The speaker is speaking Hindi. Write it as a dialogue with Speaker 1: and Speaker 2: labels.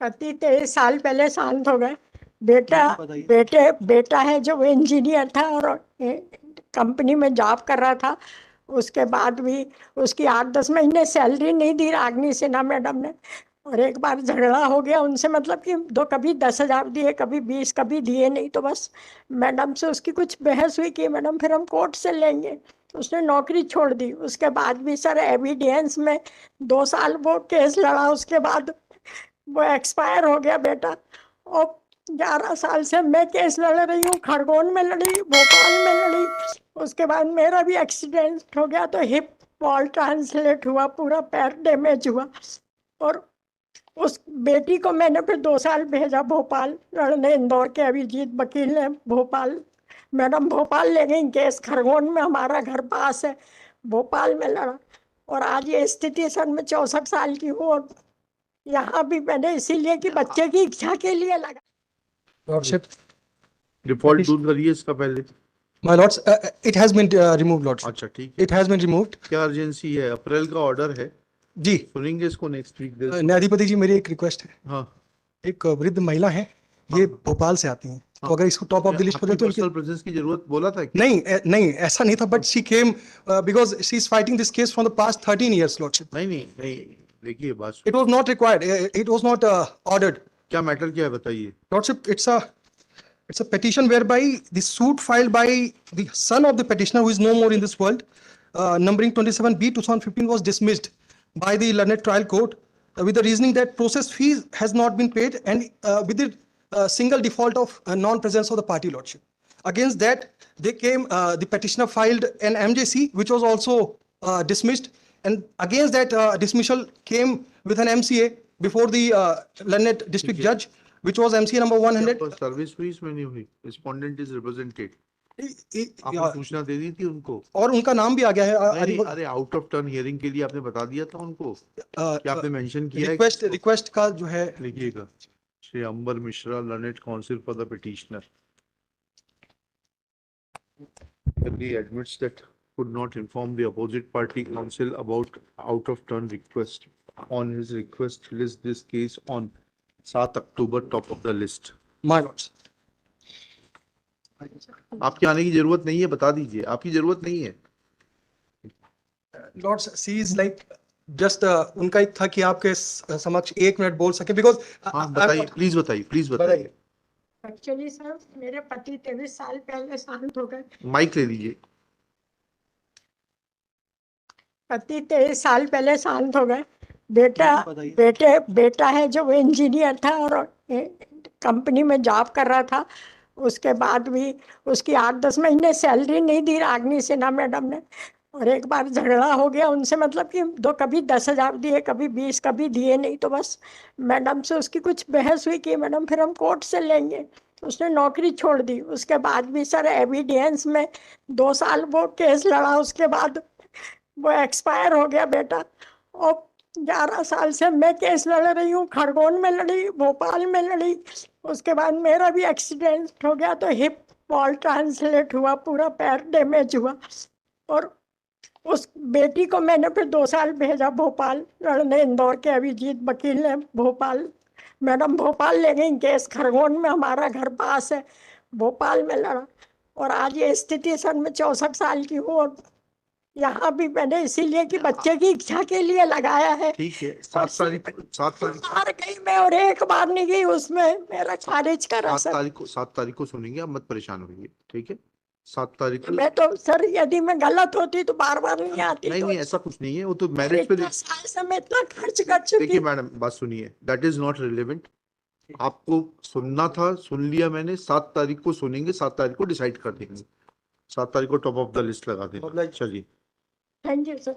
Speaker 1: पति 23 साल पहले शांत हो गए। बेटा है जो इंजीनियर था और कंपनी में जॉब कर रहा था। उसके बाद भी उसकी 8-10 महीने सैलरी नहीं दी रागनी सिन्हा मैडम ने। और एक बार झगड़ा हो गया उनसे, मतलब कि कभी 10,000 दिए, कभी 20, कभी दिए नहीं। तो बस मैडम से उसकी कुछ बहस हुई कि मैडम फिर हम कोर्ट से लेंगे, तो उसने नौकरी छोड़ दी। उसके बाद भी सर एविडेंस में 2 साल वो केस लड़ा, उसके बाद वो एक्सपायर हो गया बेटा। और 11 साल से मैं केस लड़ रही हूँ, खरगोन में लड़ी, भोपाल में लड़ी। उसके बाद मेरा भी एक्सीडेंट हो गया तो हिप वॉल ट्रांसलेट हुआ, पूरा पैर डैमेज हुआ। और उस बेटी को मैंने फिर 2 साल भेजा भोपाल लड़ने, इंदौर के अभिजीत वकील ने भोपाल, मैडम भोपाल ले गई केस। खरगोन में हमारा घर पास है, भोपाल में लड़ा। और आज ये स्थिति सर मैं 64 साल की हूँ और यहाँ भी मैंने इसीलिए कि बच्चे की इच्छा के लिए लगा।
Speaker 2: Lordship,
Speaker 3: डिफॉल्ट दूर करिए इसका पहले।
Speaker 2: my lords, it has been removed, lordship.
Speaker 3: अच्छा ठीक है।
Speaker 2: It has been removed.
Speaker 3: क्या अर्जेंसी है? अप्रैल का ऑर्डर है,
Speaker 2: जी
Speaker 3: सुनेंगे इसको नेक्स्ट वीक।
Speaker 2: न्यायाधिपति जी, मेरी एक रिक्वेस्ट है।
Speaker 3: हाँ,
Speaker 2: एक वृद्ध महिला है, ये भोपाल से आती हैं, तो अगर इसको टॉप ऑफ द लिस्ट पर तो
Speaker 3: पर्सनल प्रेजेंस की जरूरत बोला था क्या?
Speaker 2: नहीं ऐसा नहीं था, but she came because she is fighting this case from the past 13 years, lordship.
Speaker 3: नहीं, देखिए बात
Speaker 2: It was not required. It was not ordered.
Speaker 3: क्या मैटर क्या है बताइए।
Speaker 2: Lordship, it's a petition whereby the suit filed by the son of the petitioner, who is no more in this world, numbering 27B 2015, was dismissed by the learned trial court with the reasoning that process fees has not been paid and with the single default of non-presence of the party, lordship. Against that, they came. The petitioner filed an MJC, which was also dismissed, and against that dismissal came with an MCA before the learned district judge, which was MCA number 100.
Speaker 3: Service fees में नहीं हुई, रिस्पोंडेंट इज रिप्रेजेंटेड। आपने
Speaker 2: और
Speaker 3: सूचना दे दी थी उनको?
Speaker 2: उनका नाम भी आ गया है।
Speaker 3: अरे आउट ऑफ टर्न हियरिंग के लिए आपने बता दिया था उनको? क्या आपने मेंशन किया
Speaker 2: रिक्वेस्ट का जो है,
Speaker 3: लिखिएगा, Shri Ambar Mishra, learned counsel for the petitioner, he admits that could not inform the opposite party counsel about out of turn request. On his request, list this case on 7 October top of the list.
Speaker 2: my lords.
Speaker 3: आपके आने की जरूरत नहीं है, बता दीजिए, आपकी जरूरत नहीं है।
Speaker 2: Lords, she is like just उनका एक था कि आपके समक्ष 1 मिनट बोल सके, बिकॉज
Speaker 3: हाँ बताइए, प्लीज बताइए।
Speaker 1: एक्चुअली सर मेरे पति 23 साल पहले शांत हो गए।
Speaker 3: माइक ले लीजिए।
Speaker 1: पति 23 साल पहले शांत हो गए। बेटा है जो इंजीनियर था और कंपनी में जॉब कर रहा था। उसके बाद भी उसकी 8-10 महीने सैलरी नहीं दी रागनी सिन्हा मैडम ने। और एक बार झगड़ा हो गया उनसे, मतलब कि कभी 10,000 दिए, कभी 20, कभी दिए नहीं। तो बस मैडम से उसकी कुछ बहस हुई कि मैडम फिर हम कोर्ट से लेंगे, तो उसने नौकरी छोड़ दी। उसके बाद भी सर एविडेंस में 2 साल वो केस लड़ा, उसके बाद वो एक्सपायर हो गया बेटा। और 11 साल से मैं केस लड़ रही हूँ, खरगोन में लड़ी, भोपाल में लड़ी। उसके बाद मेरा भी एक्सीडेंट हो गया तो हिप वॉल ट्रांसलेट हुआ, पूरा पैर डैमेज हुआ। और उस बेटी को मैंने फिर 2 साल भेजा भोपाल लड़ने, इंदौर के अभिजीत वकील ने भोपाल, मैडम भोपाल ले गई केस। खरगोन में हमारा घर पास है, भोपाल में लड़ा। और आज ये स्थिति सर मैं 64 साल की हूँ और यहाँ भी मैंने इसीलिए कि बच्चे की इच्छा के लिए लगाया है।
Speaker 3: ठीक है, 7 तारीख
Speaker 1: गई मैं और एक बार नहीं गई, उसमें मेरा खारिज करा सर।
Speaker 3: 7 तारीख को सुनेंगे, आप मत परेशान होइए, ठीक है? 7 तारीख को।
Speaker 1: मैं तो सर यदि मैं गलत होती तो बार नहीं आती।
Speaker 3: नहीं ऐसा कुछ नहीं है, वो तो मैरिज पे।
Speaker 1: साल से मैं इतना खर्च कर चुकी।
Speaker 3: देखिए मैडम, बात सुनिए, दैट इज नॉट रिलेवेंट। आपको सुनना था, सुन लिया मैंने। 7 तारीख को सुनेंगे, 7 तारीख को डिसाइड कर देंगे। 7 तारीख को टॉप ऑफ द लिस्ट लगा देंगे। चलिए,
Speaker 1: थैंक यू सर।